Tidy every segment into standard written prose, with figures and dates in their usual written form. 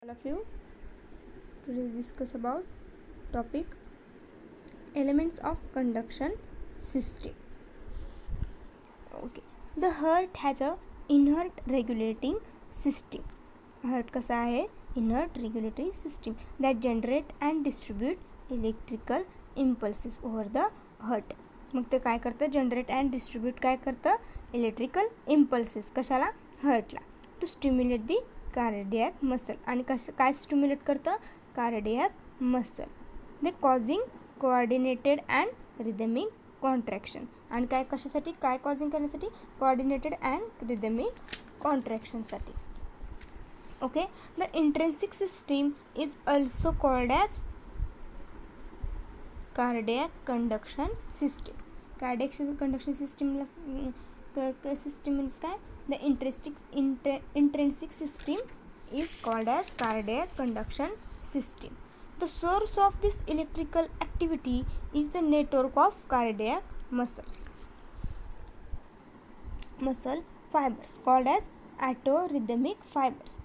All of you, today discuss about topic elements of conduction system. Okay, the heart has a inert regulating system. Heart कसा आहे? Inert regulatory system that generate and distribute electrical impulses over the heart. मग ते काय करतं? Generate and distribute काय करतं? Electrical impulses. कशाला? हार्टला. To stimulate the cardiac muscle. आणि कसं काय स्टिम्युलेट करतं? Cardiac muscle. They causing coordinated and rhythmic contraction. आणि काय कशासाठी? काय कॉझिंग करण्यासाठी? कोऑर्डिनेटेड अँड रिदमिक कॉन्ट्रॅक्शनसाठी. Okay. The intrinsic system is also called as cardiac conduction system. Cardiac conduction सिस्टीमला सिस्टीम मीन्स काय? The intrinsic system is called as cardiac conduction system. The source of this electrical activity is the network of cardiac muscle fibers called as atorhythmic fibers.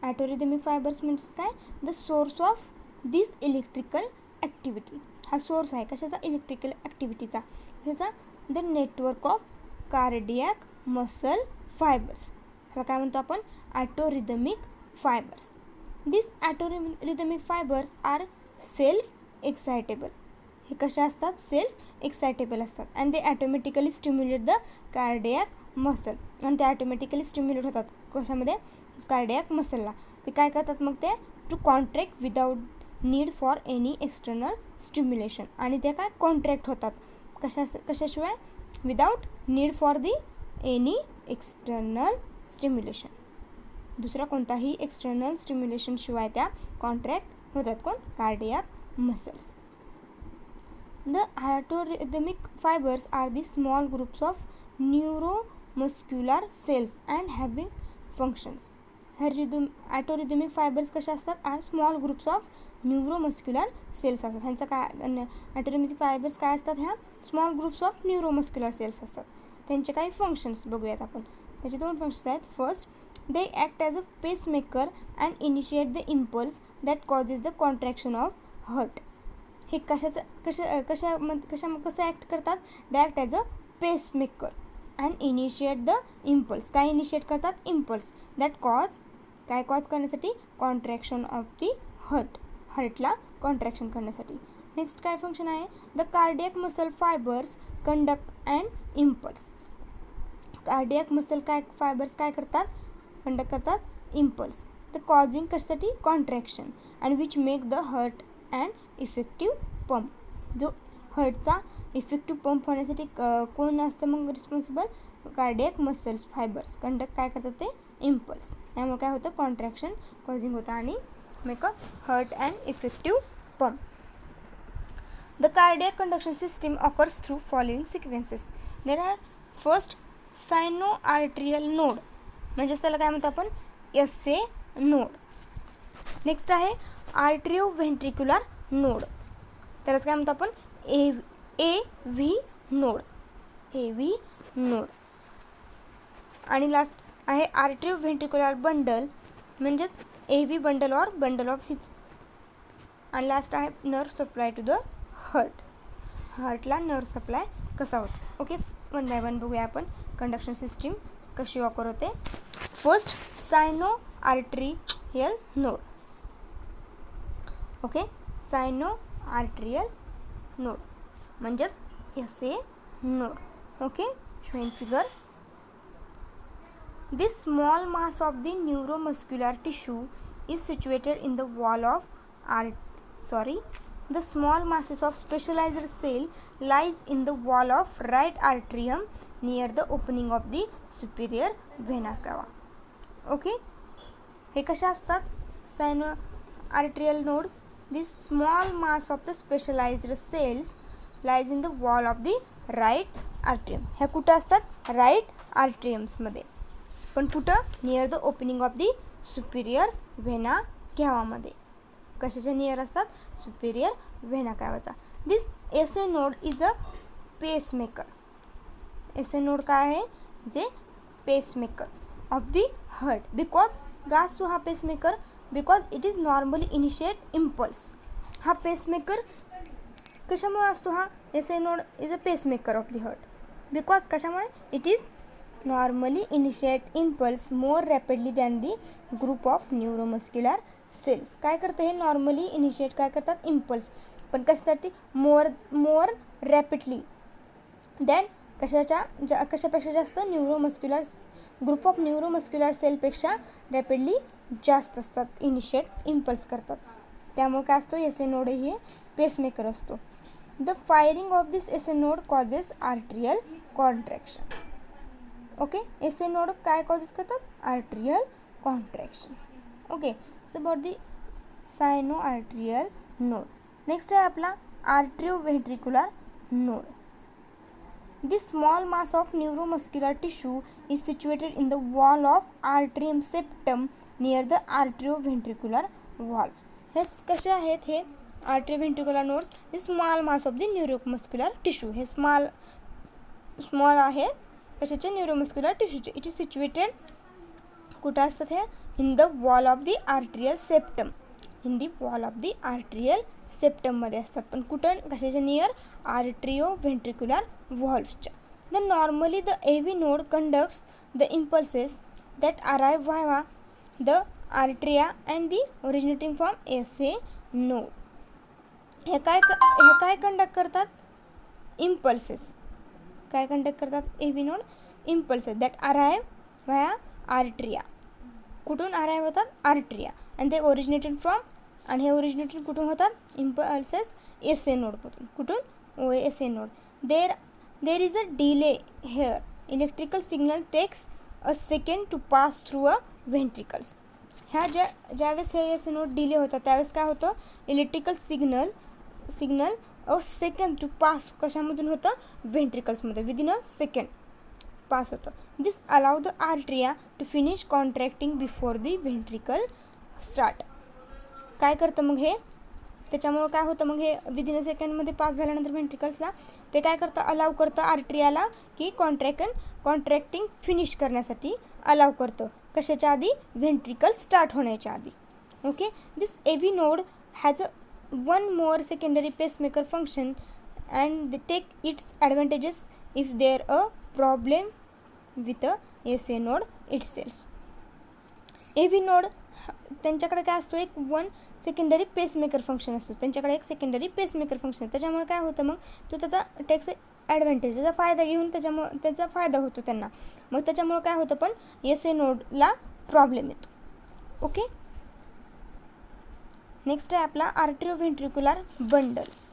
Atorhythmic fibers means काय? The source of this electrical activity. हा source आहे कशाचा? Electrical ॲक्टिव्हिटीचा. कशाचा? The network of cardiac muscle fibres. ह्याला काय म्हणतो आपण? ॲटोरिदमिक fibers. These atorhythmic fibers are self excitable. हे कशा असतात? सेल्फ एक्सायटेबल असतात. And they automatically stimulate the cardiac muscle. आणि ते ॲटोमॅटिकली स्टिम्युलेट होतात कशामध्ये? कार्डियक मसलला. ते काय करतात मग? ते to contract without need for any external stimulation. आणि ते काय? कॉन्ट्रॅक्ट होतात कशाशिवाय? Without need for the any external stimulation. दुसरा कोणताही एक्सटर्नल स्टिम्युलेशन शिवाय त्या कॉन्ट्रॅक्ट होतात. कोण? Cardiac muscles. The autorhythmic fibres are the small groups of neuromuscular cells and having functions. ॲटोरिदमिक fibres कशा असतात? Are small groups of neuromuscular cells असतात. ह्यांचं काय? ॲटोरिदमिक फायबर्स काय असतात? ह्या small groups of neuromuscular cells असतात. त्यांचे काही फंक्शन्स बघूयात आपण. त्याचे दोन फंक्शन्स आहेत. First, they act as a pacemaker and initiate the impulse that causes the contraction of heart. हे कसं ॲक्ट करतात? They act as a pacemaker and initiate the impulse. काय इनिशिएट करतात? Impulse that cause. काय cause करण्यासाठी? Contraction of the heart. हार्टला contraction करण्यासाठी. Next काय फंक्शन आहे? The cardiac muscle fibres conduct and impulse. Cardiac muscle काय फायबर्स काय करतात? कंडक्ट करतात इम्पल्स. द कॉझिंग कशासाठी? Contraction. And which make the heart and effective pump. जो हार्टचा इफेक्टिव्ह पंप होण्यासाठी कोण असतं मग responsible? Cardiac muscles fibres conduct काय करतात? ते इम्पल्स. त्यामुळे काय होतं? कॉन्ट्रॅक्शन कॉझिंग होतं आणि make a heart and effective pump. The cardiac conduction system occurs through following sequences. There are first sino atrial node. म्हणजेच त्याला काय म्हणतो आपण? SA node. नेक्स्ट आहे आर्ट्रिओ व्हेंट्रिक्युलर नोड. त्यालाच काय म्हणतो आपण? AV node. AV node. आणि लास्ट आहे आर्ट्रिओ व्हेंट्रिक्युलर बंडल म्हणजेच AV bundle or bundle of His. आणि लास्ट आहे nerve supply to the heart. हार्टला नर्व सप्लाय कसा होतो? ओके, वन बाय वन बघूया आपण कंडक्शन सिस्टीम कशी ऑकर होते. First, sino atrial node. Okay, sino atrial node म्हणजेच SA node. Okay, show in figure. This small mass of the neuromuscular tissue is situated in the wall of the small masses of specialized cell lies in the wall of right atrium near the opening of the superior vena cava. Okay, हे कशा असतात? Sino atrial node. This small mass of the specialised cells lies in the wall of the right atrium. ह्या कुठं असतात? Right आर्ट्रियम्समध्ये. पण कुठं? Near the opening of the superior vena कॅवामध्ये. कशाच्या नियर असतात? सुपिरियर व्हेना कॅवाचा. This SA node is a pacemaker. SA node काय आहे? जे pacemaker of the heart. Because गास टू हा pacemaker because it is normally initiate impulse. हा पेसमेकर कशामुळे असतो? हा S A node is a pacemaker of the heart because कशामुळे? It is normally initiate impulse more rapidly than the group of neuromuscular cells. काय करतं हे? Normally initiate काय करतात? इम्पल्स. पण कशासाठी? मोर रॅपिडली दॅन कशापेक्षा जास्त? न्यूरोमस्क्युलर ग्रुप ऑफ न्यूरोमस्क्युलर सेलपेक्षा रॅपिडली जास्त असतात, इनिशिएट इम्पल्स करतात. त्यामुळे काय असतो? एस ए नोड हे पेसमेकर असतो. The firing of this S A node causes atrial contraction. Okay, S A node काय कॉजेस करतात? Atrial contraction. Okay, so about the sino atrial node. Next आहे आपला atrioventricular node. This small mass of neuromuscular tissue is situated in the wall of atrium septum near the arterioventricular valves. हे कसे आहेत? हे atrioventricular nodes. हे small mass of the neuromuscular tissue. हे small आहे कशाचे? न्यूरोमस्क्युलर टिश्यूचे. इट इज सिच्युएटेड कुठं असतात हे? In the wall of the atrial septum. In the wall of the atrial सेप्टममध्ये असतात. पण कुठं? कशाच्या? नियर आर्ट्रिओव्हेंट्रिक्युलर व्हॉल्व्सच्या. The normally the AV node conducts the impulses that arrive via the atria and the originating from SA node. हे काय conduct करतात? Impulses. काय कंडक्ट करतात? AV node impulses that arrive via atria. कुठून arrive होतात? Atria. And they originated from, आणि हे originated कुठून होतात? इम्पल्सेस SA नोडमधून. कुठून? SA node. There is a delay here. Electrical signal takes a second to pass through a ventricles. ह्या ज्यावेळेस हे एस नोड डिले होतात त्यावेळेस काय होतं? Electrical signal a second to pass कशामधून होतं? व्हेंट्रिकल्समध्ये. विदिन अ सेकंड पास होतं. This allow the atria to finish contracting before the ventricle start. काय करतं मग हे? त्याच्यामुळं काय होतं मग? हे विदिन अ सेकंडमध्ये पास झाल्यानंतर व्हेंट्रिकल्सला ते काय करतं? अलाव करतं आर्ट्रियाला की कॉन्ट्रॅक्टिंग फिनिश करण्यासाठी अलाव करतं. कशाच्या आधी? व्हेंट्रिकल स्टार्ट होण्याच्या आधी. Okay, this AV node has one more secondary pacemaker function and they take its advantages if there a problem with a SA node itself. AV node त्यांच्याकडे काय असतो? एक वन सेकंडरी पेसमेकर फंक्शन असतो. त्यांच्याकडे एक secondary pacemaker function. त्याच्यामुळे काय होतं मग? तो त्याचा टेक्स ॲडव्हान्टेज, त्याचा फायदा घेऊन त्याचा फायदा होतो त्यांना. मग त्याच्यामुळं काय होतं? पण SA नोडला प्रॉब्लेम येतो. ओके, नेक्स्ट आहे आपला atrioventricular bundles.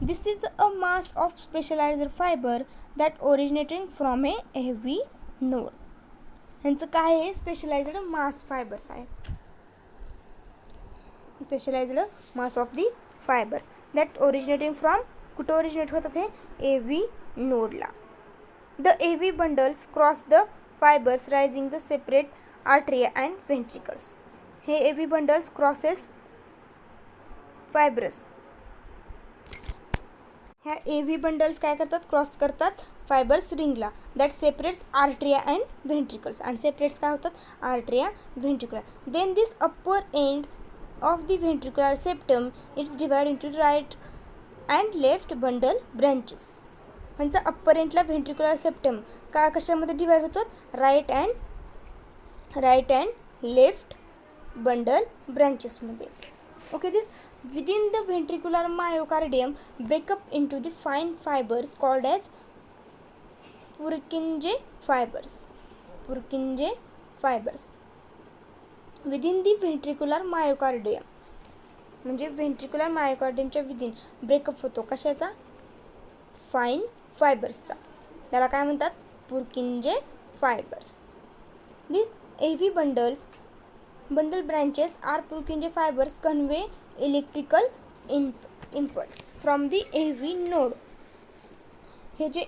This is a mass of specialised fibre that originating from a AV node. ह्यांचं काय आहे? स्पेशलाइज्ड मास फायबर्स आहेत. Specialised mass of the fibres that originating from, कुठं ओरिजिनेट होतात? हे AV नोडला. The AV bundles cross the fibres rising the separate atria and ventricles. हे AV bundles crosses fibres. ह्या AV बंडल्स काय करतात? Cross करतात फायबर्स रिंगला that separates atria and ventricles. आणि सेपरेट्स काय होतात? Atria ventricular. Then this upper end of the ventricular septum it's divided into right and left bundle branches. म्हणजे upper एंडला व्हेंट्रिक्युलर सेप्टम का कशामध्ये डिवाइड होतात? राईट अँड लेफ्ट बंडल ब्रांचेसमध्ये. Okay, this within the ventricular myocardium break up into the fine fibres called as Purkinje fibres. Within the ventricular myocardium म्हणजे ventricular मायोकार्डियमच्या within break up होतो. कशाचा? फाईन फायबर्सचा. त्याला काय म्हणतात? Purkinje fibres. This AV bundle branches are Purkinje fibres convey electrical impulse from the AV node. हे जे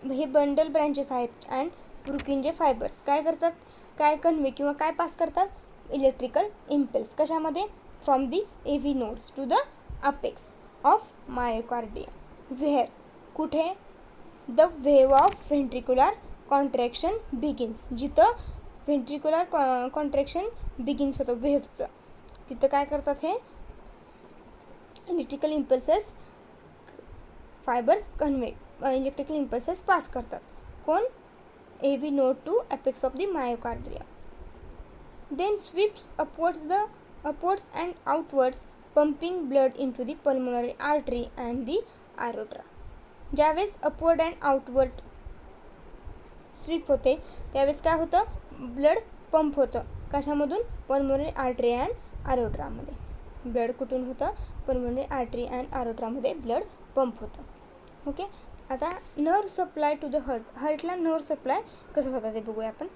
हे बंडल ब्रांचेस आहेत अँड पुरकिंजे फायबर्स काय करतात? काय कन्वे किंवा काय पास करतात? Electrical impulse. कशामध्ये? From the AV nodes to the apex of myocardium. Where? कुठे? The wave of ventricular contraction begins. जिथं व्हेंट्रिक्युलर कॉन्ट्रॅक्शन बिगिन्स होतं वेव्हचं, तिथं काय करतात हे electrical impulses fibres electrical impulses pass करतात. कोण? AV node to apex of the myocardia. Then sweeps upwards and outwards, pumping blood into the pulmonary artery and the aorta. ज्यावेळेस अपवर्ड अँड आउटवर्ड स्वीप होते त्यावेळेस काय होतं, blood pump होतं. कशामधून? Pulmonary artery and आरोट्रामध्ये. ब्लड कुठून होतं? पल्मोनरी आर्टरी अँड आरोट्रामध्ये ब्लड पंप होतं. ओके, आता नर्व सप्लाय टू द हार्टला नर्व सप्लाय कसं होतं ते बघूया आपण.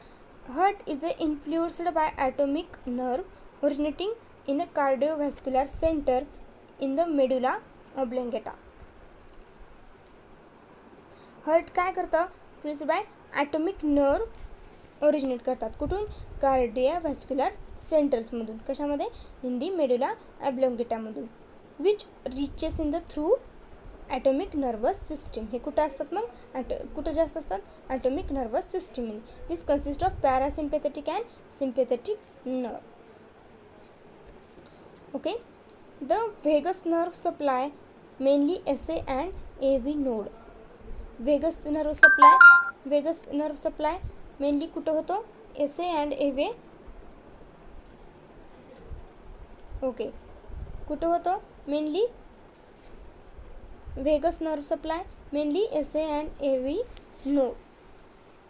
Heart is influenced by atomic nerve originating in a cardiovascular centre in the medulla oblongata. Heart काय करतं? Influenced by atomic nerve originate करतात. कुठून? कार्डिओव्हॅस्क्युलर सेंटर्समधून. कशामध्ये? इन दी मेडुला ऑब्लिंगेटामधून. Which reaches in the through atomic nervous system. हे कुठं असतात मग? कुठं जास्त असतात? Atomic nervous system. This consist of parasympathetic and sympathetic nerve. Okay, the vagus nerve supply mainly SA and AV node. Vagus nerve supply mainly कुठं होतो? SA and AV. Okay, कुठं होतो? Mainly vagus nerve supply mainly SA and AV node.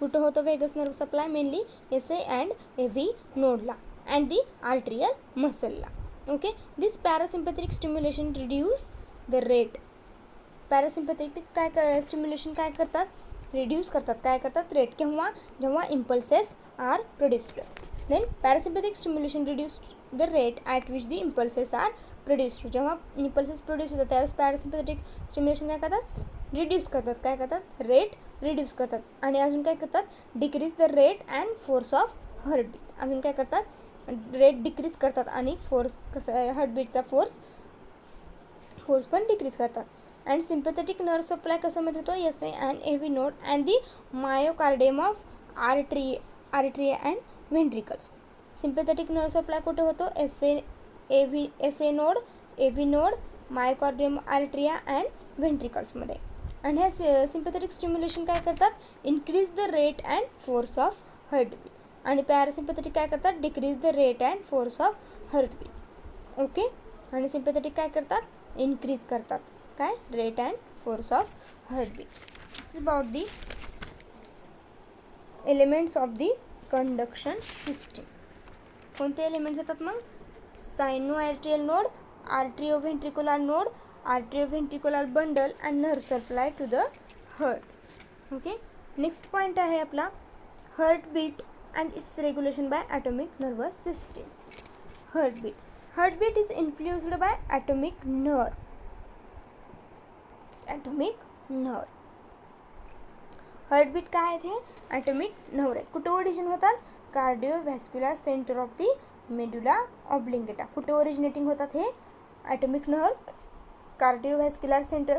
कुठं होतं vagus nerve supply? Mainly SA and AV नोडला and the atrial मसलला. Okay, this parasympathetic stimulation reduce the rate. Parasympathetic काय stimulation काय करतात? Reduce करतात. काय करतात? रेट. केव्हा? जेव्हा impulses are produced. Then parasympathetic stimulation reduce the rate at which the impulses are produced. जेव्हा इम्पल्सेस प्रोड्यूस होतात त्यावेळेस पॅरासिम्पॅथिक स्टिम्युलेशन काय करतात? रिड्यूस करतात. काय करतात? रेट रिड्यूस करतात. आणि अजून काय करतात? Decrease the rate and force of heartbeat. अजून काय करतात? रेट डिक्रीज करतात आणि फोर्स कसं हार्टबीटचा फोर्स पण डिक्रीज करतात. अँड सिम्पॅथेटिक नर्व सप्लाय कसं मध्ये होतो? SA and AV node and the myocardium of atria and ventricles. Sympathetic nerve supply कुठे होतो? SA node, AV node, myocardium atria and व्हेंट्रिकल्समध्ये. आणि ह्या सिम्पॅथेटिक स्टिम्युलेशन काय करतात? Increase the rate and force of heartbeat. आणि पॅरासिम्पॅथेटिक काय करतात? Decrease the rate and force of heartbeat. Okay, आणि सिम्पॅथेटिक काय करतात? इन्क्रीज करतात. काय? Rate and force of heartbeat. This is about the elements of the conduction system. कोणते elements येतात मग? Sinoatrial node, atrioventricular node, atrioventricular bundle and nerve supply to the heart. Okay, next point आहे आपला heartbeat and its regulation by atomic nervous system. Heartbeat is influenced by atomic nerve. Heartbeat काय आहे ते? ॲटोमिक नर्व आहे. कुठं ओरिजिन होतात? Cardiovascular centre of the medulla oblongata. कुठे ओरिजिनेटिंग होतात हे atomic nerve? Cardiovascular centre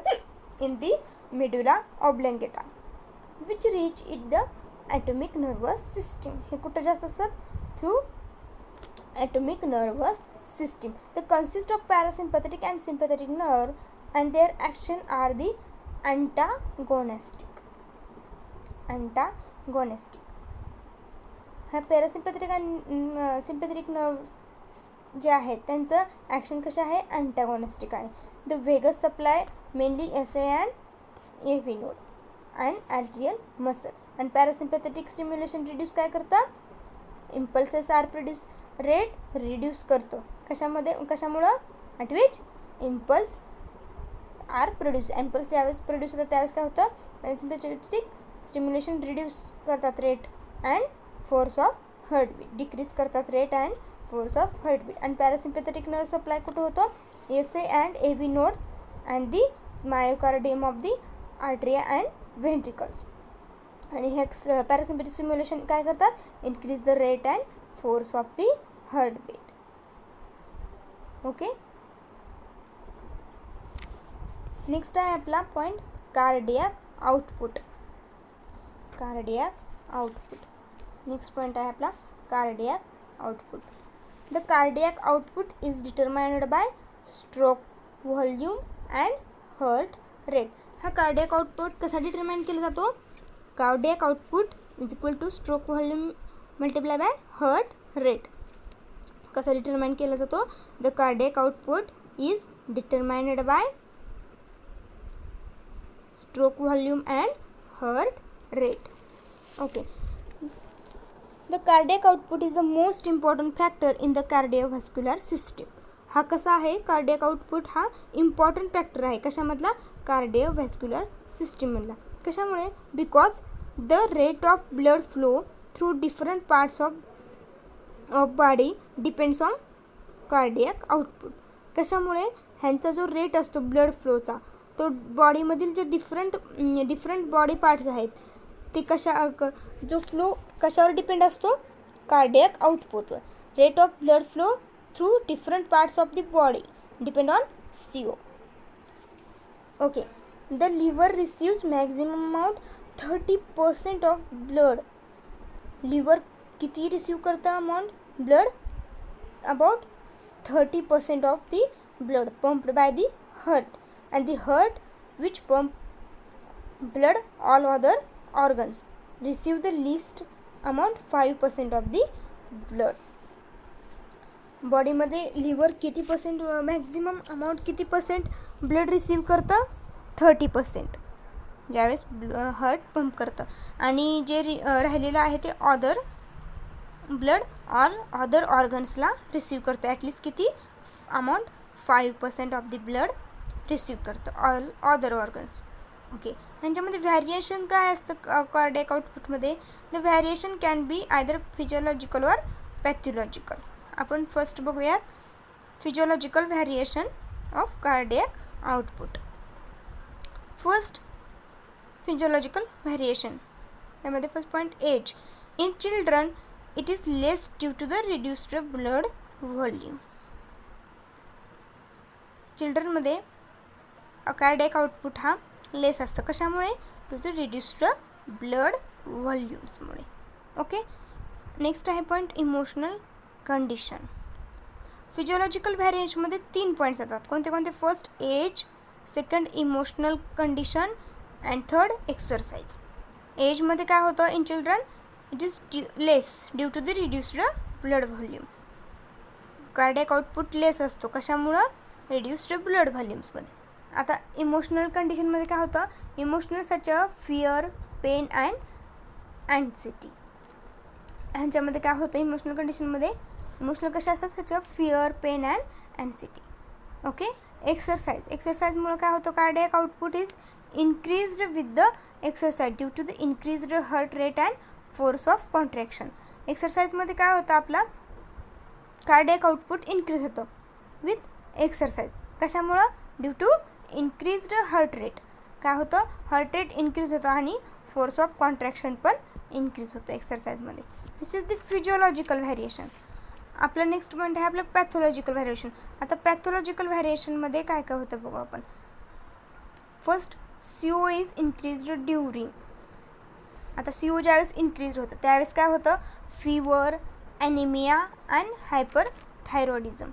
in the medulla oblongata which reach it the atomic nervous system. हे कुठं जास्त असतात? Through atomic nervous system. The consist of parasympathetic and sympathetic nerve and their action are the antagonistic. ह्या parasympathetic and sympathetic nerve जे आहेत त्यांचं action कशा आहे? अँटागोनिस्टिक आहे. The vagus supply mainly SA and AV node and atrial muscles. And parasympathetic stimulation reduce काय करतं? Impulses are produce. Rate reduce करतो. कशामुळं? At which impulse are produce. Impulse ज्यावेळेस प्रोड्यूस होतात त्यावेळेस काय होतं? पॅरासिम्पॅथेटिक स्टिम्युलेशन रिड्यूस करतात rate and force of heartbeat. Decrease करतात rate and force of heartbeat. And parasympathetic nerve supply कुठं होतो? SA and AV nodes and the myocardium of the atria and ventricles. आणि हे पॅरासिम्पॅथेटिक स्टिम्युलेशन काय करतात? Increase the rate and force of the heartbeat. Okay, next आहे आपला point cardiac output. Next point आहे आपला cardiac output. The cardiac output is determined by stroke volume and heart rate. हा cardiac output कसा determine केला जातो? Cardiac output is equal to stroke volume multiply by heart rate. कसा determine केला जातो? The cardiac output is determined by stroke volume and heart rate. Okay. The cardiac output is the most important factor in the cardiovascular system. हा कसा आहे? Cardiac output हा important factor आहे. कशामधला? कार्डिओव्हॅस्क्युलर सिस्टीममधला. कशामुळे? Because the rate of blood flow through different parts of body depends on cardiac output. कशामुळे? ह्यांचा जो rate असतो ब्लड फ्लोचा तो बॉडीमधील जे डिफरंट बॉडी पार्ट्स आहेत ते जो फ्लो कशावर डिपेंड असतो? कार्डियक आउटपुटवर. Rate of blood flow through different parts of the body depend on CO. Okay. The liver receives maximum amount 30% of blood. Liver किती रिसीव्ह करतं amount blood? About 30% of the blood pumped by the heart. And the heart, which pump blood all other organs, receive the least amount 5% of the blood. बॉडीमध्ये liver किती percent maximum amount किती percent blood receive करतं? 30% ज्यावेळेस heart pump करतं. आणि जे राहिलेलं आहे ते अदर ब्लड ऑल अदर ऑर्गन्सला रिसीव करतं. ॲटलिस्ट किती amount? 5% of the blood receive करतं ऑल अदर ऑर्गन्स. ओके. ह्यांच्यामध्ये व्हॅरिएशन काय असतं कार्डियक आउटपुटमध्ये? The variation can be either physiological or pathological. आपण फर्स्ट बघूयात physiological variation of cardiac output. First physiological variation. त्यामध्ये first point age. In children it is less due to the reduced blood volume. चिल्ड्रनमध्ये cardiac output हा less असतं. कशामुळे? To the reduced blood व्हॉल्यूम्समुळे. Okay. Next आहे point emotional condition. Physiological व्हॅरिएशनमध्ये 3 points येतात. कोणते कोणते? First age, second emotional condition and third exercise. एजमध्ये काय होतं? In children it is less due to the reduced blood volume. Cardiac output less असतो. कशामुळं? रिड्युस्ड ब्लड व्हॉल्यूम्समध्ये. आता इमोशनल कंडिशनमध्ये काय होतं? Emotional such fear, pain and anxiety. ह्यांच्यामध्ये काय होतं? इमोशनल कंडिशनमध्ये इमोशनल कशा असतात? Such fear, pain and anxiety. Okay. Exercise. एक्सरसाइजमुळे काय होतं? Cardiac output is increased with the exercise due to the increased heart rate and force of contraction. एक्सरसाइजमध्ये काय होतं? आपला कार्डियक आउटपुट इन्क्रीज होतं विथ एक्सरसाइज. कशामुळं? Due to increased heart rate. काय होतं? हार्ट रेट इन्क्रीज होतं आणि फोर्स ऑफ कॉन्ट्रॅक्शन पण इन्क्रीज होतं एक्सरसाइजमध्ये. This is the physiological variation. आपलं नेक्स्ट पॉईंट आहे आपलं पॅथॉलॉजिकल व्हॅरिएशन. आता पॅथॉलॉजिकल व्हॅरिएशनमध्ये काय काय होतं बघू आपण. First CO is increased during. आता CO ज्यावेळेस इन्क्रीज होतं त्यावेळेस काय होतं? Fever, anaemia and hyperthyroidism.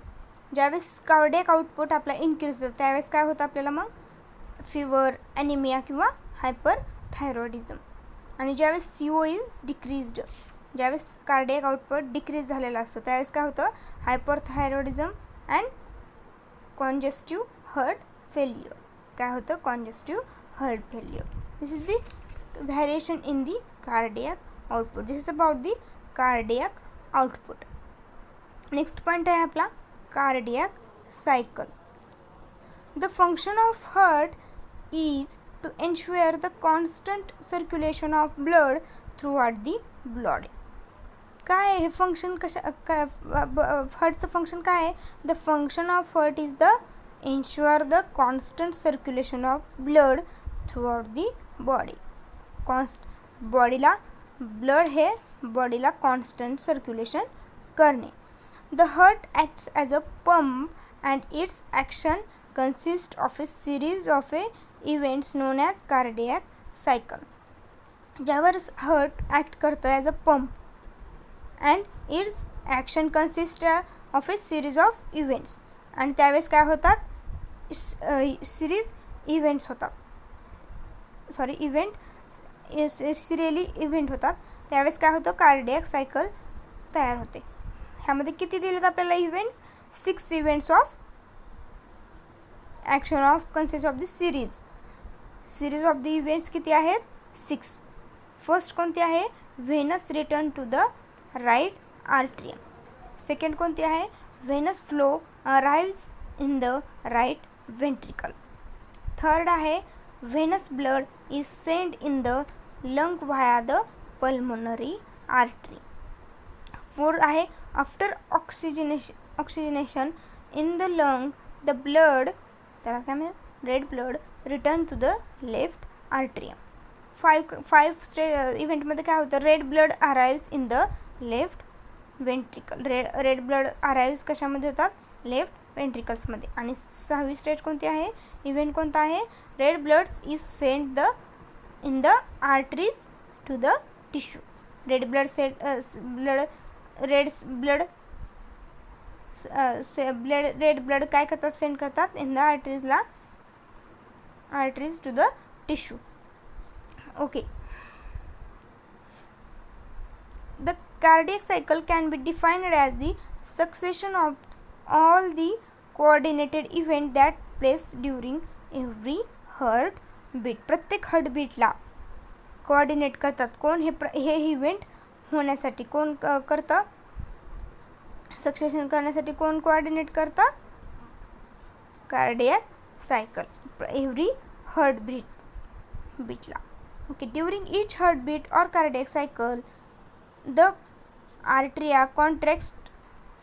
ज्यावेळेस कार्डियक आउटपुट आपला इन्क्रीज होतं त्यावेळेस काय होतं आपल्याला? मग फीवर, ॲनिमिया किंवा हायपर थायरॉइडिझम. आणि ज्यावेळेस CO इज डिक्रीज्ड, ज्यावेळेस कार्डियक आउटपुट डिक्रीज झालेला असतो त्यावेळेस काय होतं? Hyperthyroidism and congestive heart failure. काय होतं? Congestive heart failure. This is the variation in the cardiac output. This is about the cardiac output. Next point आहे आपला cardiac cycle. The function of heart is to ensure the constant circulation of blood throughout the body. काय आहे हे function? हार्टचं function काय आहे? The function of heart is the ensure the constant circulation of blood throughout the body. बॉडीला blood हे बॉडीला constant circulation करणे. The heart acts as a pump and its action consists of a series of events known as cardiac cycle. ज्यावेळेस heart act करतं as a pump and it's action consist of A series of events. आणि त्यावेळेस काय होतात, series events होतात, sorry event serially event होतात. त्यावेळेस काय होतं, कार्डियक सायकल तयार होते. ह्यामध्ये किती दिलेत आपल्याला events, 6 events of action of consist of the series of the events किती आहेत, 6. फर्स्ट कोणती आहे, venous return to the right atrium. Second कोणती आहे, venous flow arrives in the right ventricle. Third आहे, venous blood is send in the lung via the pulmonary artery. Fourth आहे, after oxygenation in the lung the blood, त्याला काय म्हणतात, red blood return to the left atrium. Five इव्हेंटमध्ये काय होतं, red blood arrives in the left ventricle. Red blood arrives कशामध्ये होतात, left वेंट्रिकल्समध्ये. आणि 6वी स्टेज कोणती आहे, इव्हेंट कोणता आहे, red bloods is send in the arteries to the tissue. Red blood काय करतात, सेंड करतात in the arteries to the tissue. Okay. The cardiac cycle can be defined as the succession of all the coordinated events that place during every heartbeat. प्रत्येक हार्टबीटला coordinate करतात कोण, हे event होण्यासाठी कोण करतं, सक्सेशन करण्यासाठी कोण कोऑर्डिनेट करतं, कार्डियक सायकल एव्हरी हार्टबीटला. Okay. During each heartbeat or cardiac cycle the arteria contracts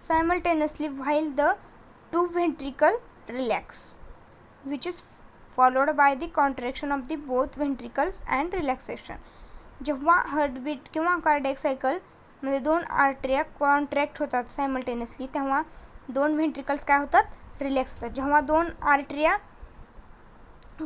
simultaneously while the two ventricles relax, which is followed by the contraction of the both ventricles and relaxation. जेव्हा heartbeat किंवा cardiac सायकलमध्ये 2 आर्टरिया contract होतात simultaneously, तेव्हा 2 व्हेंट्रिकल्स काय होतात, relax होतात. जेव्हा 2 आर्टरिया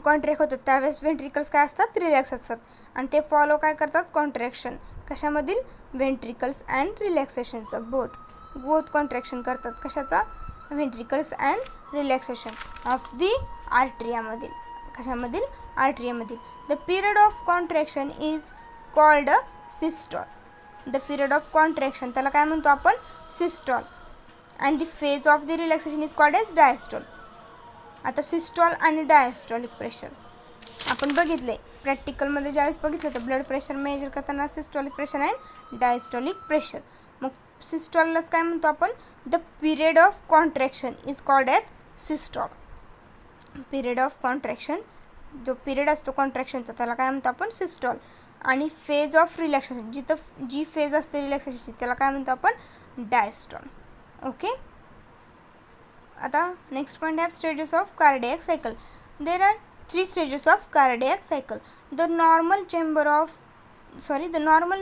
contract होतात त्यावेळेस व्हेंट्रिकल्स काय असतात, रिलॅक्स असतात. आणि ते फॉलो काय करतात, कॉन्ट्रॅक्शन कशामधील, व्हेंट्रिकल्स अँड रिलॅक्सेशनचं. बोथ कॉन्ट्रॅक्शन करतात कशाचा, ventricles and relaxation of the आर्ट्रियामधील, कशामधील, आर्ट्रियामधील. The period of contraction is called systole. The period of contraction त्याला काय म्हणतो आपण, systole. And the phase of the relaxation is called as diastole. आता सिस्टॉल आणि डायस्टॉलिक प्रेशर आपण बघितले प्रॅक्टिकलमध्ये, ज्यावेळेस बघितलं तर ब्लड प्रेशर मेजर करताना systolic pressure and diastolic pressure. मग सिस्टॉललाच काय म्हणतो आपण, the period of contraction is called as systole. Period of contraction, जो पिरियड असतो कॉन्ट्रॅक्शनचा त्याला काय म्हणतो आपण, सिस्टॉल. आणि फेज ऑफ रिलॅक्सेशन, जी फेज असते रिलॅक्सेशनची त्याला काय म्हणतो आपण, डायस्टॉल. ओके. आता नेक्स्ट पॉईंट आहे stages of cardiac cycle. There are 3 stages of cardiac cycle. The normal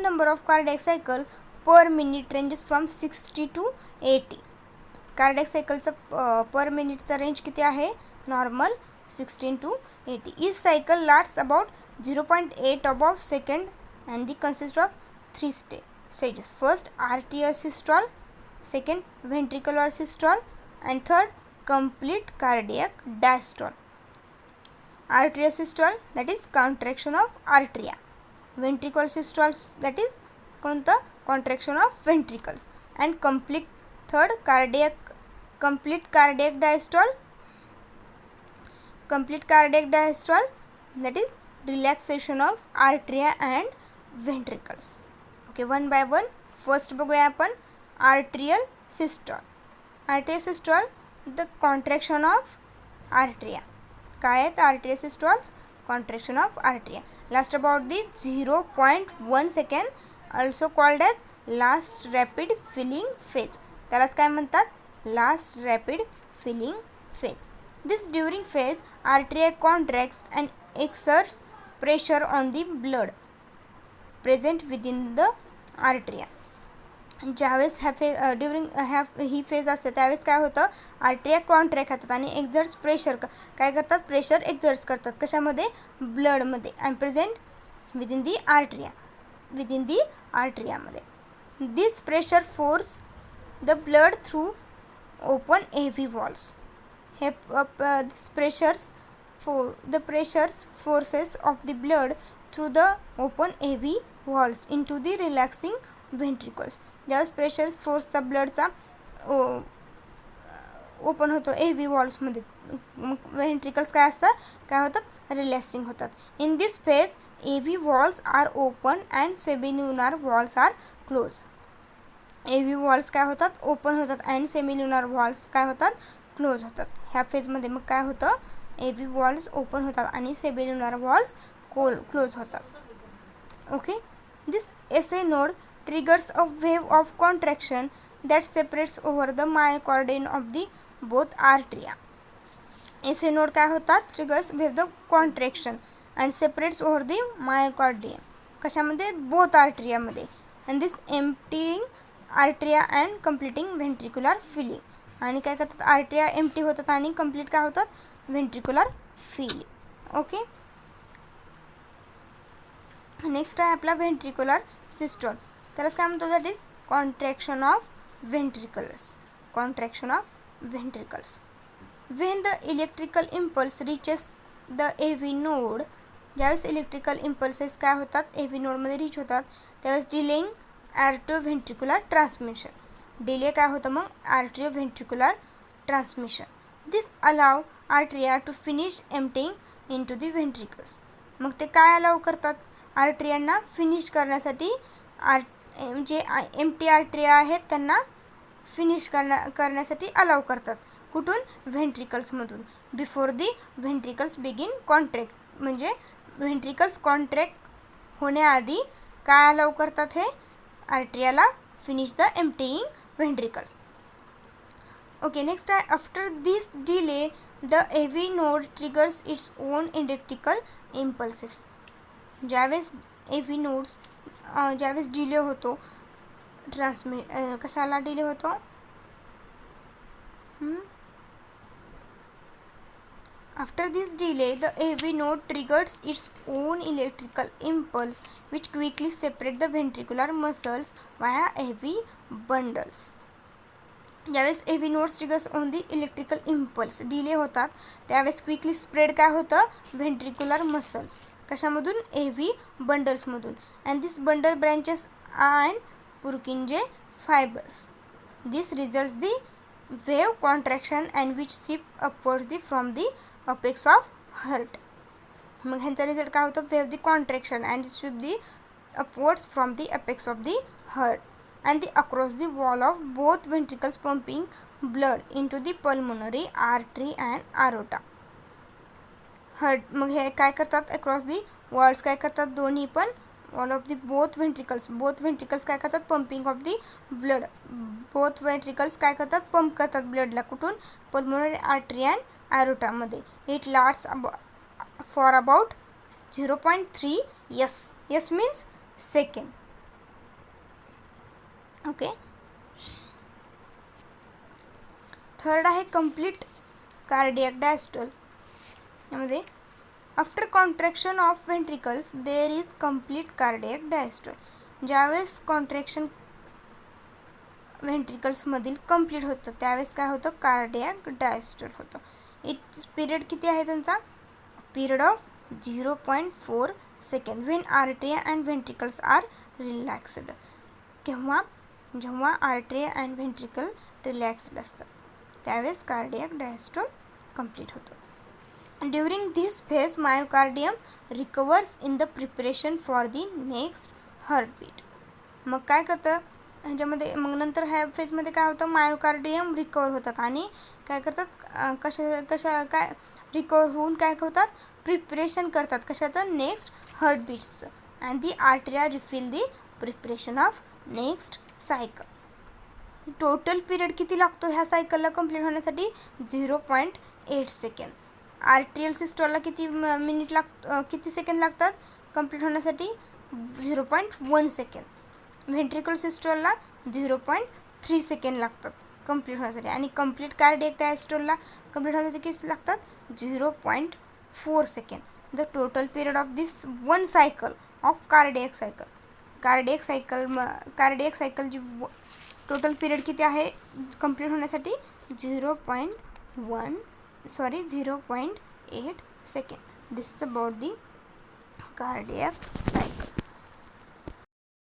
number of cardiac cycle per minute ranges from 60 to 80. Cardiac सायकलचं पर मिनिटचा रेंज किती आहे, normal 16 to 80. Each cycle lasts about 0.8 above second and they consist of 3 stages. First, arterial systole, second, ventricular systole, and third, complete cardiac diastole. Arterial systole, that is contraction of arteria. Ventricular systole, that is contraction of ventricles. And complete cardiac diastole, that is relaxation of arteria and ventricles. Okay, one by one. First बघूया आपण arterial systole. Arterial systole, the contraction of arteria. काय आहेत arterial systoles, contraction of arteria, last about the 0.1 second, also called as last rapid filling phase. त्यालाच काय म्हणतात, last rapid filling phase. This during phase, arteria contracts and exerts pressure on the blood present within the arteria. ज्यावेळेस ही phase असते त्यावेळेस काय होतं, arteria contract होतात आणि एक्झर्ट्स प्रेशर काय करतात, प्रेशर एक्झर्ट्स करतात कशामध्ये, ब्लडमध्ये. अँड प्रेझेंट विदिन दी आर्टेरियामध्ये. This pressure force the blood through open AV valves. This pressures the forces of the blood through the open AV valves into the relaxing ventricles. ज्यावेळेस प्रेशर फोर्सचा ब्लडचा open होतो AV वॉल्समध्ये, मग ventricles काय असतात, काय होतात, रिलॅक्सिंग होतात. In this phase AV valves are open and semilunar valves are close. AV valves काय होतात, ओपन होतात अँड सेमिल्युनार वॉल्स काय होतात, क्लोज होतात. ह्या फेजमध्ये मग काय होतं, AV वॉल्स ओपन होतात आणि सेमिल्युनार वॉल्स क्लोज होतात. Okay. This SA node triggers a wave of contraction that separates over the myocardium of the both arteria. SA node काय होतात, triggers wave the contraction and separates over the myocardium. कशामध्ये, both arteria मध्ये. and this emptying arteria and completing ventricular filling. आणि काय करतात, arteria empty होतात आणि complete काय होतात, व्हेंट्रिक्युलर फिलिंग. ओके. नेक्स्ट आहे आपला व्हेंट्रिक्युलर सिस्टोल. त्यालाच काय म्हणतो, that is contraction of ventricles. Contraction of ventricles. When the electrical impulse reaches the AV node, ज्यावेळेस इलेक्ट्रिकल इम्पल्सेस काय होतात, AV नोडमध्ये रीच होतात, त्यावेळेस डिलेइंग आर्टिओव्हेंट्रिक्युलर ट्रान्समिशन. डिले काय होतं मग, atrioventricular transmission. This allow atria to finish emptying into the ventricles. मग ते काय अलाव करतात, आर्टेरियांना फिनिश करण्यासाठी, जे एम्प्टी आर्टेरिया आहेत त्यांना फिनिश करण्यासाठी अलाव करतात. कुठून, व्हेंट्रिकल्समधून. Before the ventricles begin contract, म्हणजे व्हेंट्रिकल्स कॉन्ट्रॅक्ट होण्याआधी काय अलाव करतात, हे आर्टेरियाला finish the emptying ventricles. Okay, next after this delay the AV node triggers its own electrical impulses. ज्यावेळेस AV nodes ज्यावेळेस डिले होतो, कशाला डिले होतो, after this delay the AV node triggers its own electrical impulse which quickly separate the ventricular muscles via AV bundles. ज्यावेळेस AV nodes triggers on the electrical impulse delay होतात, त्यावेळेस quickly spread काय होतं, ventricular muscles. कशामधून, AV बंडल्समधून. And this bundle branches and Purkinje fibres. This results the wave contraction and which shift upwards the from the apex of heart. मग ह्यांचा result काय होतं, wave the contraction and shift the upwards from the apex of the heart and the across the wall of both ventricles pumping blood into the pulmonary artery and aorta. Heart मग हे काय करतात, across the walls काय करतात, दोन्ही पण wall of the both ventricles काय करतात, pumping of the blood. Both ventricles काय करतात, पंप करतात ब्लडला. कुठून, पल्मोनरी आर्टरी अँड ॲरोटामध्ये. It lasts for about 0.3 S means second. Okay. Third आहे कंप्लीट कार्डियक डायस्टोल. यामध्ये after contraction of ventricles there is complete cardiac diastole. ज्यावेळेस कॉन्ट्रॅक्शन व्हेंट्रिकल्समधील कंप्लीट होतं त्यावेळेस काय होतं, कार्डियक डायस्टोल होतं. इट्स पिरियड किती आहे त्यांचा, period of 0.4 second. When atria and ventricles are relaxed. जेव्हा आर्टेरिया अँड व्हेंट्रिकल रिलॅक्स्ड असतात त्यावेळेस कार्डियक डायस्टोल कंप्लीट होतं. During this phase myocardium recovers in the preparation for the next heartbeat. मग काय करतं ह्याच्यामध्ये, मग नंतर ह्या फेजमध्ये काय होतं, मायोकार्डियम रिकवर होतात आणि काय करतात, काय रिकवर होऊन काय होतात, प्रिपरेशन करतात कशाचं, नेक्स्ट हार्टबीट्सचं. And the arteria refill the preparation of next cycle. Total period किती लागतो ह्या सायकलला कंप्लीट होण्यासाठी, 0.8 सेकंड. आर्टेरियल सिस्टोलला किती किती सेकंड लागतात कंप्लीट होण्यासाठी, 0.1 सेकंड. व्हेंट्रिकल सिस्टोलला 0.3 सेकंड लागतात कंप्लीट होण्यासाठी. आणि कंप्लीट कार्डियक डायस्टोलला कंप्लीट होण्यासाठी किती लागतात, 0.4 second. The total period of this one cycle of cardiac cycle जी टोटल पिरियड किती आहे कंप्लीट होण्यासाठी, 0.8 second. This is about the cardiac